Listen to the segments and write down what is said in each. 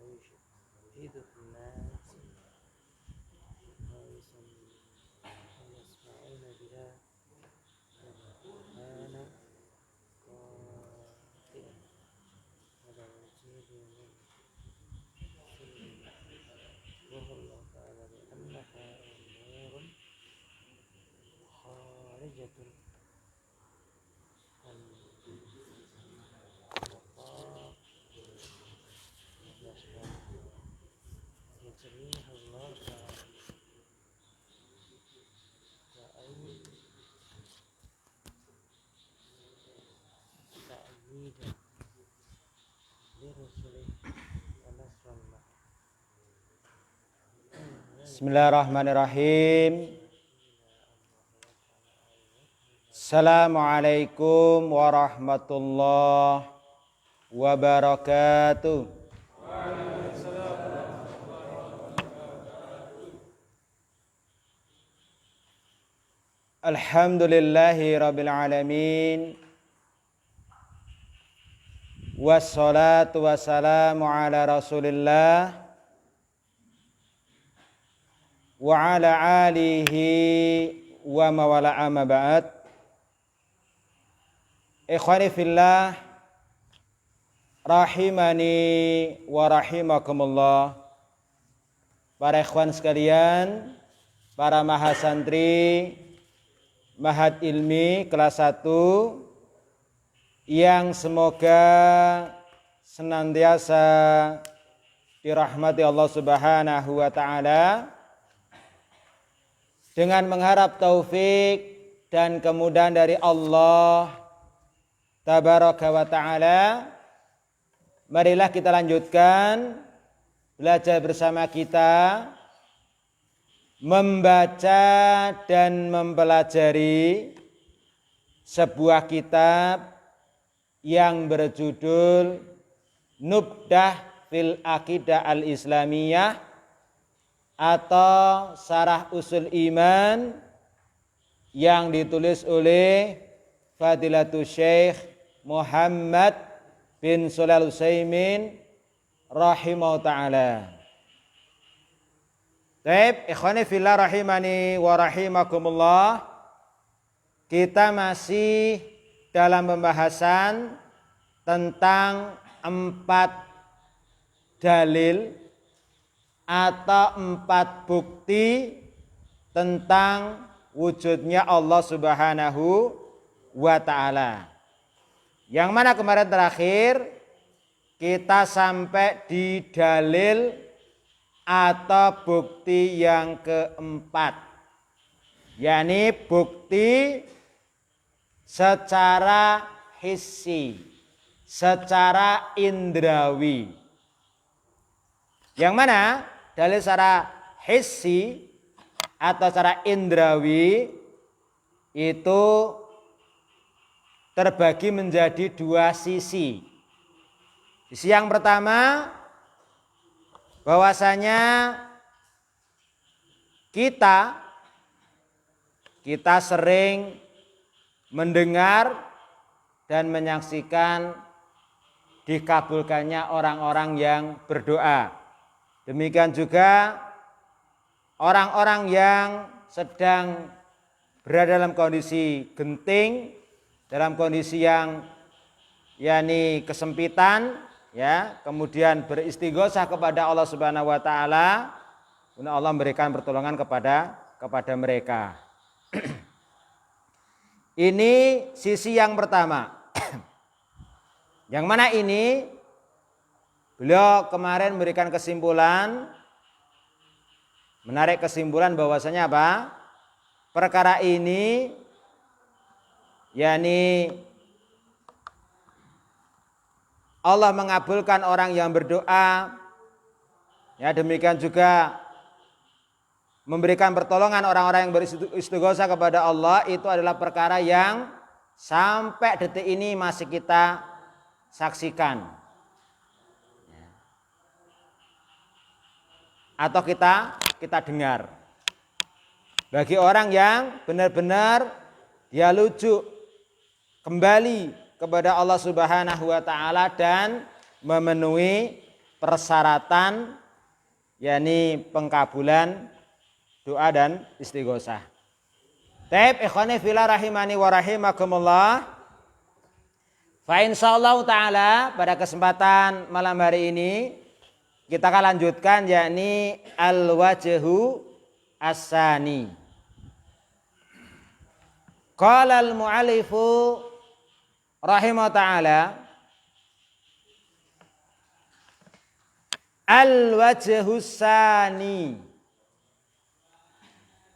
يشهد الناس ويسمعون بها القرآن قاطئا على وجهه من وهو الله تعالى لأنها أمور خارجة عن نطاق الأسباب يجريها الله تعالى تأييدا لرسله ونصرا له. Bismillahirrahmanirrahim. Assalamualaikum warahmatullahi wabarakatuh. Alhamdulillahi rabbil alamin. Wassalatu wassalamu ala rasulillah wa ala alihi wa mawala amma ba'd. Ikhwani fillah rahimani wa rahimakumullah. Para ikhwan sekalian, para mahasantri Mahad Ilmi kelas 1 yang semoga senantiasa dirahmati Allah Subhanahu wa taala, dengan mengharap taufik dan kemudahan dari Allah Tabaraka wa ta'ala, marilah kita lanjutkan belajar bersama kita, membaca dan mempelajari sebuah kitab yang berjudul Nubdah fil Aqidah al-Islamiyah atau Syarah Usul Iman, yang ditulis oleh Fadilatul Syekh Muhammad bin Shalih Al-Utsaimin rahimahullah ta'ala. Baik, ikhwani fillah rahimani wa rahimakumullah. Kita masih dalam pembahasan tentang 4 dalil atau 4 bukti tentang wujudnya Allah Subhanahu wa ta'ala. Yang mana kemarin terakhir kita sampai di dalil atau bukti yang keempat, yakni bukti secara hissi, secara indrawi. Yang mana dalil secara hissi atau secara indrawi itu terbagi menjadi 2 sisi. Sisi yang pertama, bahwasanya kita sering mendengar dan menyaksikan dikabulkannya orang-orang yang berdoa. Demikian juga orang-orang yang sedang berada dalam kondisi genting, dalam kondisi yang yakni kesempitan, ya, kemudian beristighosah kepada Allah Subhanahu wa taala, kemudian Allah memberikan pertolongan kepada mereka. Ini sisi yang pertama. Yang mana ini beliau kemarin memberikan kesimpulan, menarik kesimpulan bahwasanya apa? Perkara ini yakni Allah mengabulkan orang yang berdoa, ya, demikian juga memberikan pertolongan orang-orang yang beristighosah kepada Allah. Itu adalah perkara yang sampai detik ini masih kita saksikan, atau kita dengar. Bagi orang yang benar-benar dia lujuk kembali kepada Allah Subhanahu wa taala dan memenuhi persyaratan yakni pengkabulan doa dan istighosah. Taib ikhwani fillah rahimani wa rahimakumullah. Fa insyaallah taala pada kesempatan malam hari ini kita akan lanjutkan yakni al-wajhu as-sani. Qala al-mu'allifu rahimahullah taala al-wajhu as-sani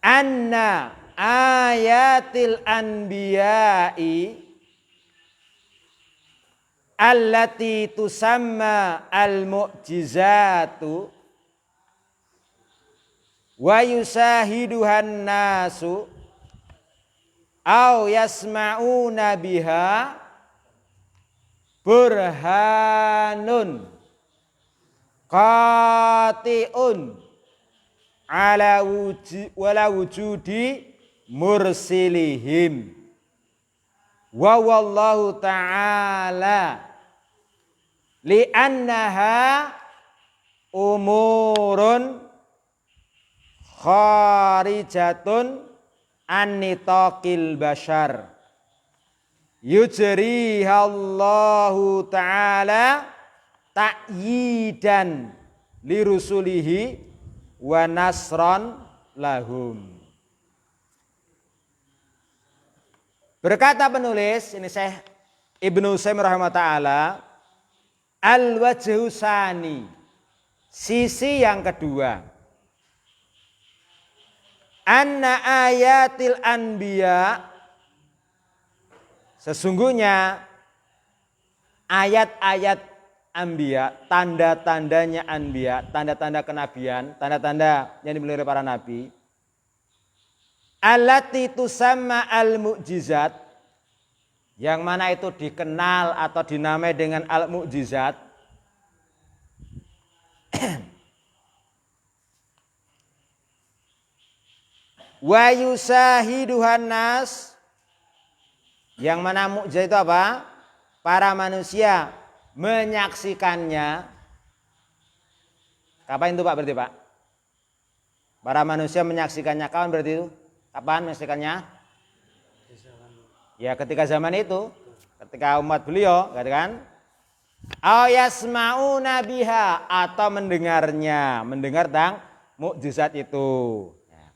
anna ayatil anbiya'i allati tusamma al-mu'jizatu wa yusahiduhan nasu au yasma'una biha burhanun qati'un ala wujudi mursilihim wa wallahu ta'ala li'annaha umurun kharijatun an-nitaqil bashar yujrihallahu ta'ala ta'yidan lirusulihi wa nasran lahum. Berkata penulis, ini Syekh Ibnu Utsaimin rahimahullah taala, al-wajhu sani, sisi yang kedua. Anna ayatil anbiya, sesungguhnya ayat-ayat anbiya, tanda-tandanya anbiya, tanda-tanda kenabian, tanda-tanda yang dimiliki oleh para nabi. Allati tusamma al-mu'jizat, yang mana itu dikenal atau dinamai dengan al-mu'jizat. Wa yusahiduhan nas, yang mana mukjizat itu apa? Para manusia menyaksikannya. Kapan itu Pak berarti Pak? Para manusia menyaksikannya kapan berarti itu? Kapan menyaksikannya? Ya ketika zaman itu, ketika umat beliau, katakan, au yasma'una biha, atau mendengarnya, mendengar tentang mukjizat itu. Ya.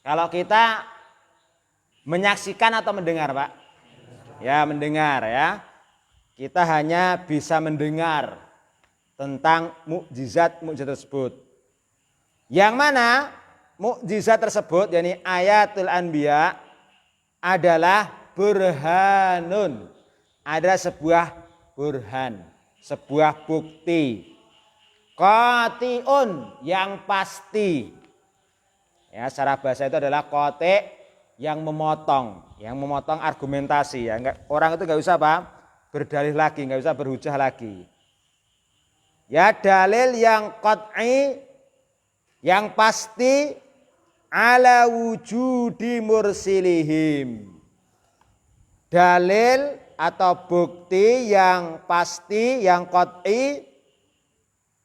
Kalau kita menyaksikan atau mendengar Pak? Ya mendengar ya. Kita hanya bisa mendengar tentang mukjizat tersebut. Yang mana mukjizat tersebut, yakni ayatul anbiya, adalah burhanun, adalah sebuah burhan, sebuah bukti, qati'un, yang pasti. Ya, secara bahasa itu adalah qati', yang memotong argumentasi. Ya, orang itu nggak usah apa, berdalih lagi, nggak usah berhujah lagi. Ya, dalil yang qat'i, yang pasti, ala wujudi mursilihim, dalil atau bukti yang pasti, yang qat'i,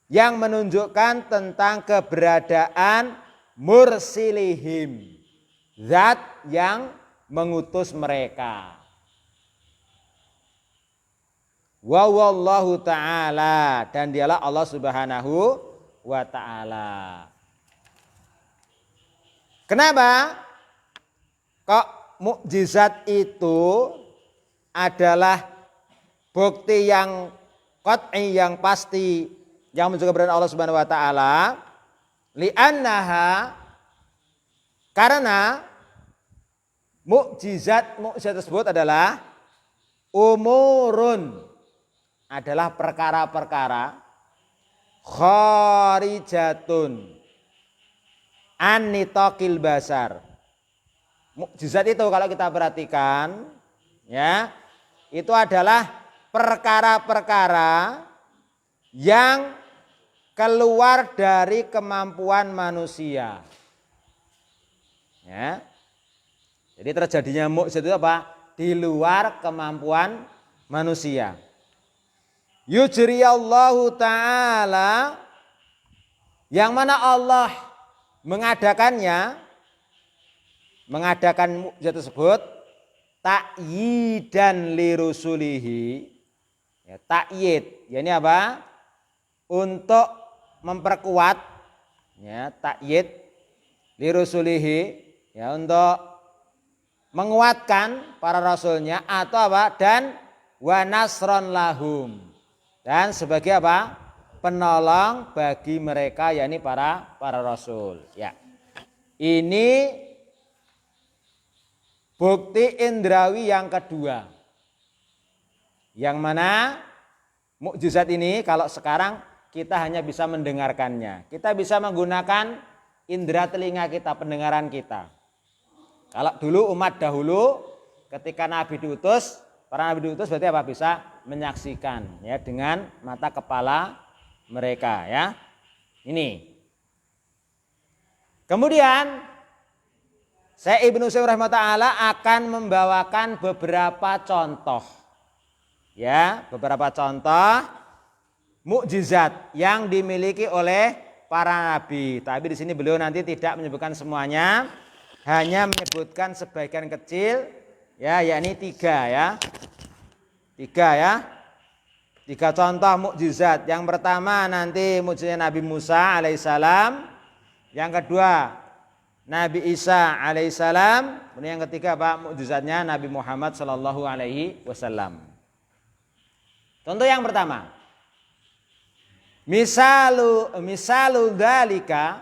yang menunjukkan tentang keberadaan mursilihim, zat yang mengutus mereka. Wa wallahu ta'ala, dan dialah Allah subhanahu wa ta'ala. Kenapa kok mukjizat itu adalah bukti yang qat'i, yang pasti, yang menunjukkan keberadaan Allah Subhanahu wa taala? Li'annaha, karena mukjizat tersebut adalah umurun, adalah perkara-perkara kharijatun an-nitaqil basar. Mukjizat itu kalau kita perhatikan, ya, itu adalah perkara-perkara yang keluar dari kemampuan manusia. Ya. Jadi terjadinya mukjizat itu apa? Di luar kemampuan manusia. Yujriyallahu ta'ala, yang mana Allah mengadakan mukjizat tersebut ta'yidan li rusulihi. Ya, ta'yid, ya ini apa? Untuk memperkuat, ya, ta'yid li rusulihi, ya, untuk menguatkan para rasulnya, atau apa? Dan wa nasron lahum, dan sebagai apa? Penolong bagi mereka, yakni para rasul. Ya. Ini bukti indrawi yang kedua. Yang mana mukjizat ini kalau sekarang kita hanya bisa mendengarkannya. Kita bisa menggunakan indera telinga kita, pendengaran kita. Kalau dulu umat dahulu ketika Nabi diutus, para Nabi diutus berarti apa? Bisa menyaksikan, ya, dengan mata kepala mereka, ya. Ini. Kemudian Syekh Ibnu Utsaimin rahimahullah akan membawakan beberapa contoh. Ya, beberapa contoh mukjizat yang dimiliki oleh para nabi. Tapi di sini beliau nanti tidak menyebutkan semuanya, hanya menyebutkan sebagian kecil, ya, yakni 3, ya. 3, ya. 3 contoh mukjizat. Yang pertama nanti mukjizat Nabi Musa alaihissalam. Yang kedua Nabi Isa alaihissalam. Kemudian yang ketiga apa? Mukjizatnya Nabi Muhammad sallallahu alaihi wasallam. Contoh yang pertama. Misalu dzalika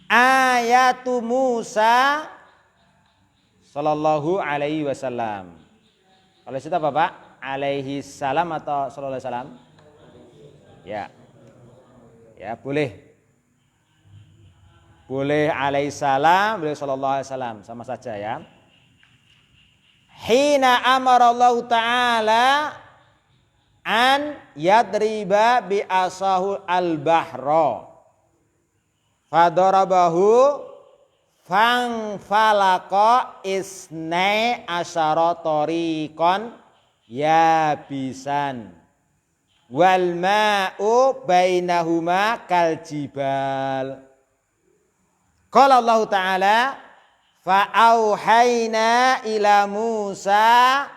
ayatu Musa sallallahu alaihi wasallam. Kalau itu apa, Pak? Alaihi salam atau sallallahu alaihi wasallam? Ya. Ya, boleh. Boleh alaihi salam, boleh sallallahu alaihi wasallam, sama saja, ya. Hina amara Allah Ta'ala an yadriba bi asahu al-bahra fadarabahu fang falaka isnai asyara tariqan yabisan wal ma'u bainahuma kal jibal. Qala Allah Ta'ala fa auhayna ila Musa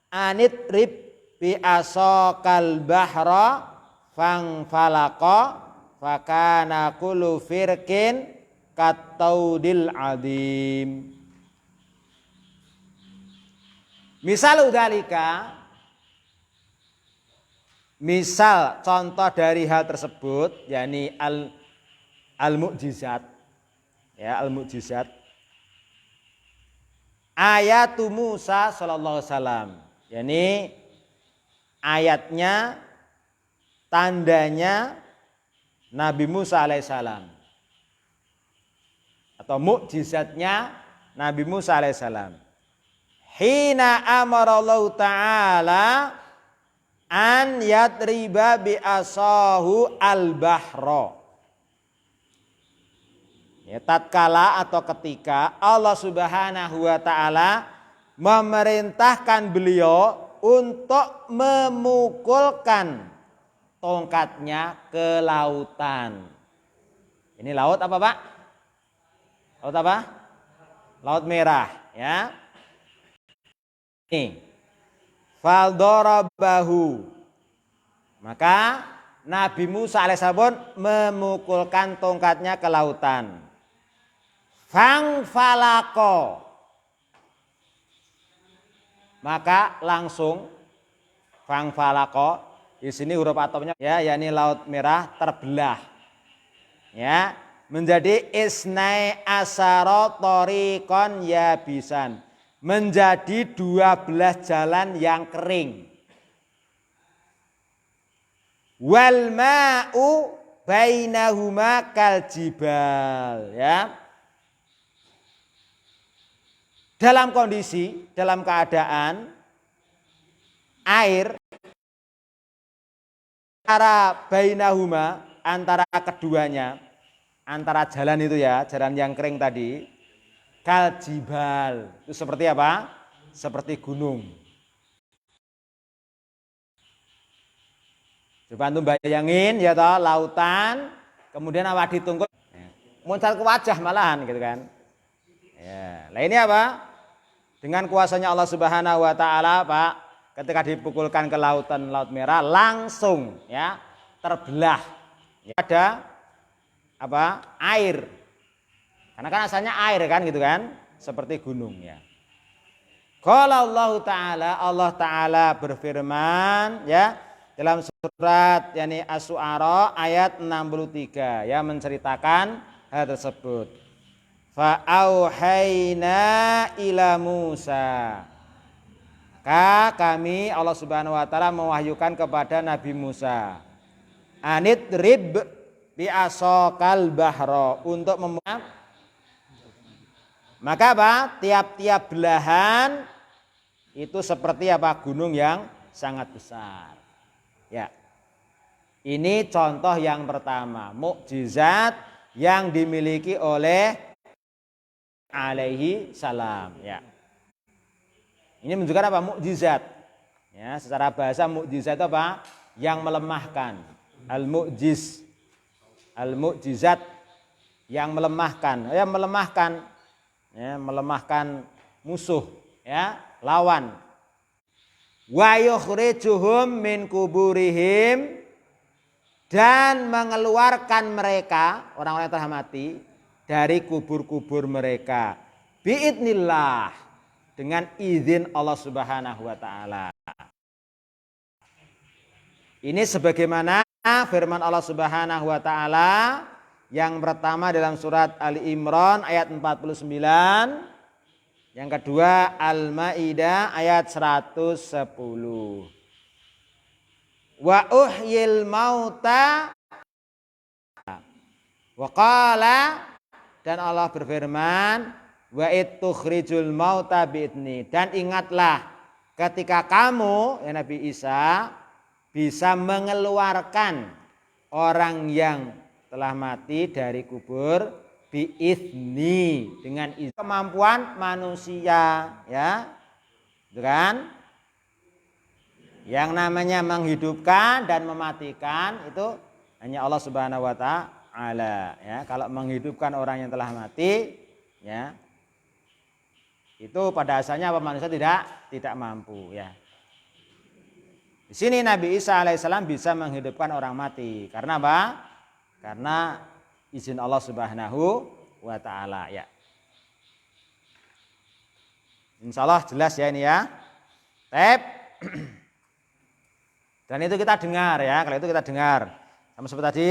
anidrib bi asaqal bahra fang falaka fakana kullu firqin kataudil adim. Misal dzalika, misal contoh dari hal tersebut, yakni al-mukjizat, ya, al-mukjizat ayatu Musa sallallahu alaihi wasallam, yakni ayatnya, tandanya Nabi Musa alaihissalam, atau mukjizatnya Nabi Musa alaihissalam. Hina amara Allah Ta'ala an yadriba bi asahu al-bahra. Ya, tatkala atau ketika Allah Subhanahu wa Ta'ala memerintahkan beliau untuk memukulkan tongkatnya ke lautan. Ini laut apa, Pak? Laut apa? Laut Merah, ya. Ini faldarabahu, maka Nabi Musa alaihissalam memukulkan tongkatnya ke lautan. Fang falako, maka langsung fang falako, di sini huruf atofnya, ya, yakni Laut Merah terbelah, ya, menjadi isnai asaro torikon yabisan, menjadi 12 jalan yang kering. Wal ma'u bainahuma kal jibal, ya. Dalam kondisi, dalam keadaan air antara bainahuma, antara keduanya, antara jalan itu, ya, jalan yang kering tadi, kal jibal, itu seperti apa? Seperti gunung. Coba antum bayangin ya toh, lautan, kemudian awak ditunggu, muncul ke wajah malahan gitu kan. Ya, nah ini apa? Dengan kuasanya Allah Subhanahu wa taala, Pak, ketika dipukulkan ke lautan Laut Merah langsung ya terbelah. Ya, ada apa? Air. Karena kan asalnya air kan gitu kan, seperti gunung ya. Qala Allah Ta'ala berfirman ya dalam surat yakni Asy-Syu'ara ayat 63 ya menceritakan hal tersebut. Fa auhayna ila Musa. Maka kami Allah Subhanahu wa taala mewahyukan kepada Nabi Musa. Anidrib bi asaqal bahra untuk maka apa? Tiap-tiap belahan itu seperti apa? Gunung yang sangat besar. Ya. Ini contoh yang pertama, mukjizat yang dimiliki oleh alaihi salam, ya. Ini menunjukkan apa? Mukjizat. Ya, secara bahasa mukjizat itu apa? Yang melemahkan. Al-mu'jiz. Al-mu'jizat yang melemahkan. Ya, melemahkan. Ya, melemahkan musuh, ya, lawan. Wa yukhrijuhum min kuburihim, dan mengeluarkan mereka orang-orang yang telah mati dari kubur-kubur mereka biidznillah, dengan izin Allah Subhanahu wa taala. Ini sebagaimana firman Allah Subhanahu wa taala yang pertama dalam surat Ali Imran ayat 49, yang kedua Al-Maidah ayat 110. Wa uhyil mauta wa qala, dan Allah berfirman wa itukhrijul mauta bi'idni, dan ingatlah ketika kamu ya Nabi Isa bisa mengeluarkan orang yang telah mati dari kubur biizni, dengan izin, kemampuan manusia ya, kan? Yang namanya menghidupkan dan mematikan itu hanya Allah Subhanahu wa taala ya. Kalau menghidupkan orang yang telah mati ya, itu pada asalnya apa, manusia tidak mampu ya. Di sini Nabi Isa alaihissalam bisa menghidupkan orang mati karena apa? Karena izin Allah Subhanahu wa taala ya. Insyaallah jelas ya ini ya. Dan itu kita dengar ya, kalau itu kita dengar. Sama seperti tadi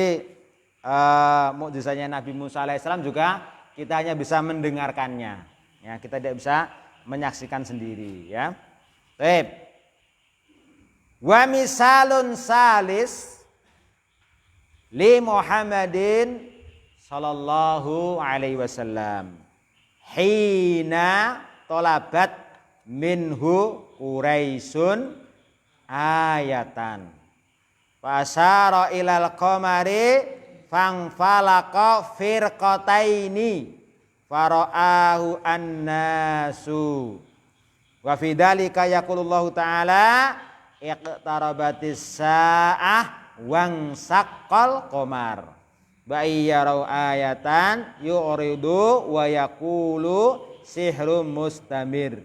mukjizatnya Nabi Musa alaihissalam juga kita hanya bisa mendengarkannya. Ya, kita tidak bisa menyaksikan sendiri ya. Wa misalun salis li Muhammadin sallallahu alaihi wasallam hina tolabat minhu Quraisyun ayatan fasara ilal qamari fangfalaqa firqataini faraahu annasu wa fi dzalika yaqulullahu ta'ala iqtarabatis saah wang saqqal qamar wa iyyarau ayatan yu'ridu wa yaqulu sihrum mustamir.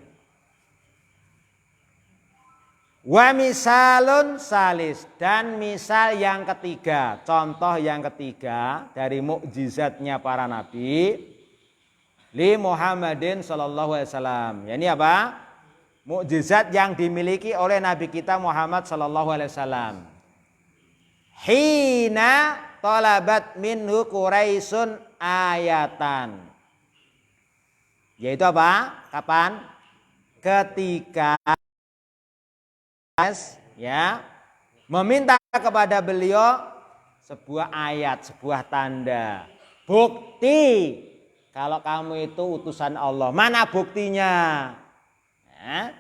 Wa misalun salis, dan misal yang ketiga, contoh yang ketiga dari mukjizatnya para nabi li Muhammadin sallallahu alaihi wasallam. Ya, ini apa? Mukjizat yang dimiliki oleh nabi kita Muhammad sallallahu alaihi wasallam. Hina talabat minhu Quraisyun ayatan. Yaitu apa? Kapan? Ketika ya meminta kepada beliau sebuah ayat, sebuah tanda, bukti kalau kamu itu utusan Allah. Mana buktinya? Ya.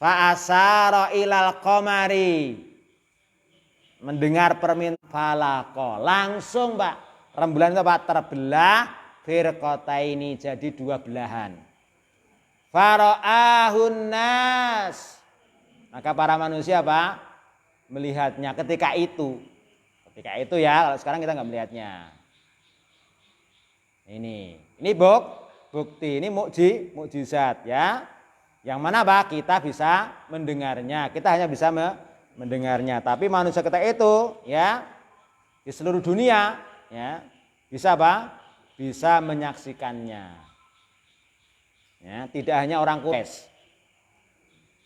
Fa asara ilal qamari, mendengar permintaan falaqo, langsung Pak rembulan itu Pak terbelah firqataini, jadi dua belahan. Fara'ahun nas, maka para manusia Pak melihatnya ketika itu. Ketika itu ya, kalau sekarang kita nggak melihatnya. Ini bukti, ini mukjizat ya. Yang mana Pak, kita bisa mendengarnya. Kita hanya bisa mendengarnya. Tapi manusia kita itu ya di seluruh dunia ya bisa Pak, bisa menyaksikannya. Ya, tidak hanya orang Quraisy.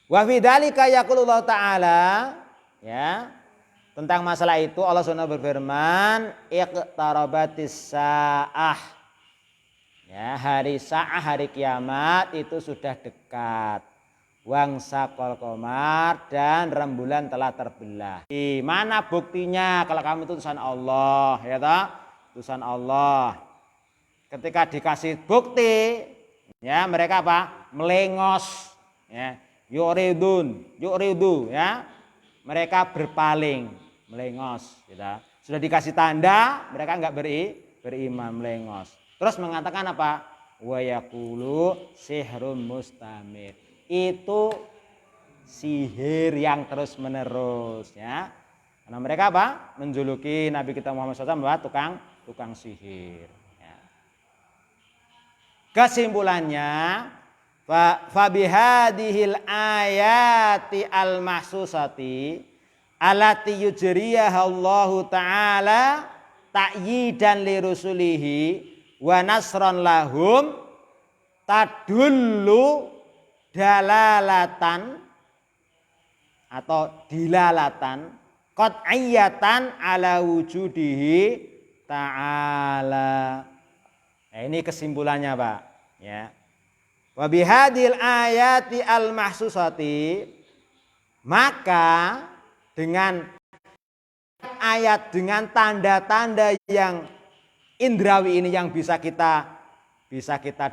Wa fi dzalika yaqulullah taala ya. Tentang masalah itu Allah SWT berfirman, iqtarabatis saah. Ya, hari sa'ah, hari kiamat itu sudah dekat. Wangsaqal qamar, dan rembulan telah terbelah. Di mana buktinya kalau kamu itu utusan Allah, ya toh? Utusan Allah. Ketika dikasih bukti, ya mereka apa? Melengos, ya. Yu'ridu, ya. Mereka berpaling, melengos, gitu. Sudah dikasih tanda, mereka enggak beriman, melengos. Terus mengatakan apa? Wa yaqulu sihrun mustamir. Itu sihir yang terus menerus ya. Karena mereka apa? Menjuluki Nabi kita Muhammad SAW bahwa tukang sihir. Ya. Kesimpulannya, fa bihadihil ayati al mahsusati allati yujriyaha Allah taala ta'yidan li rusulihi wa nasron lahum tadullu dalalatan atau dilalatan qat'iyatan ala wujudihi ta'ala. Nah, ini kesimpulannya Pak ya. Wa bihadil ayati al mahsusati, maka dengan ayat, dengan tanda-tanda yang indrawi ini yang bisa kita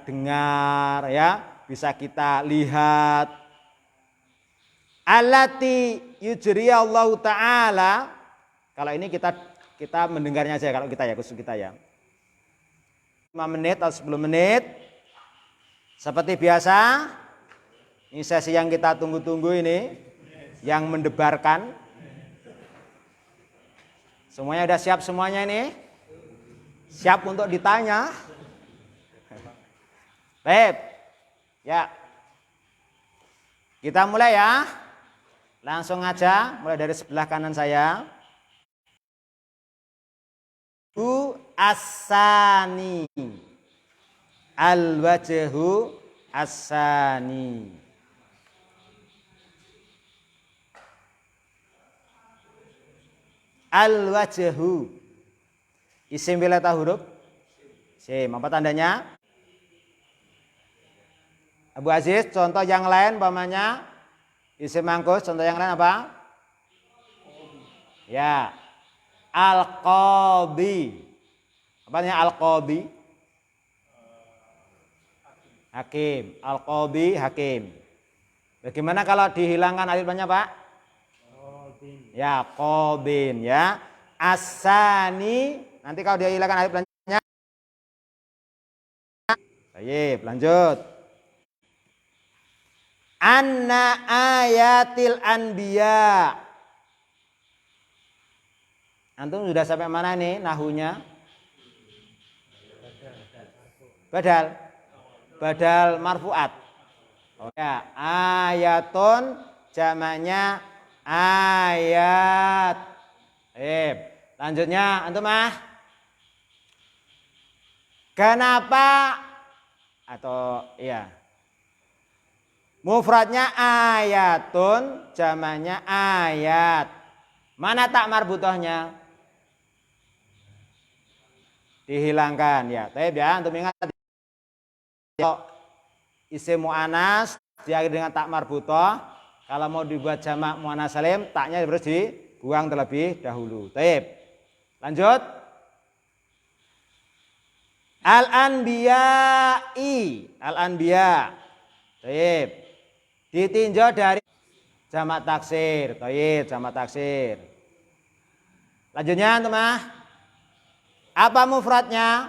dengar ya, bisa kita lihat. Allati yujriyallahu taala, kalau ini kita mendengarnya aja, kalau kita ya, khusus kita ya. 5 menit atau 10 menit. Seperti biasa, ini sesi yang kita tunggu-tunggu ini, yang mendebarkan. Semuanya udah siap semuanya ini? Siap untuk ditanya? Baik, ya. Kita mulai ya. Langsung aja, mulai dari sebelah kanan saya. As-sani. Al-wajhu as-sani. Al-wajhu. Isim bila huruf? Isim. Apa tandanya? Abu Aziz, contoh yang lain umpamanya isim mangkus, contoh yang lain apa? Ya. Al-qadhi. Apa artinya al-qadhi? Hakim. Al-qadhi hakim. Bagaimana kalau dihilangkan alifnya Pak? Ya, qadhin ya. As-sani, nanti kalau dia hilangkan alifnya. Baik, lanjut. Anna ayatil anbiya. Antum sudah sampai mana nih nahunya? Badal marfuat. Oh ya, ayatun jamaknya ayat. Lanjutnya antum kenapa atau ya mufradnya ayatun, jamaknya ayat. Mana tak marbutohnya? Dihilangkan ya. Taib ya, untuk ingat isim mu'anas diakhiri dengan tak marbutoh. Kalau mau dibuat jamak mu'anas salim, taknya harus dibuang terlebih dahulu. Taib. Lanjut. Al-anbiya'i. Al-anbiya. Taib. Ditinjau dari jamak taksir. Taib, jamak taksir. Lanjutnya teman. Apa mufradnya?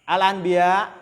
Al-anbiya.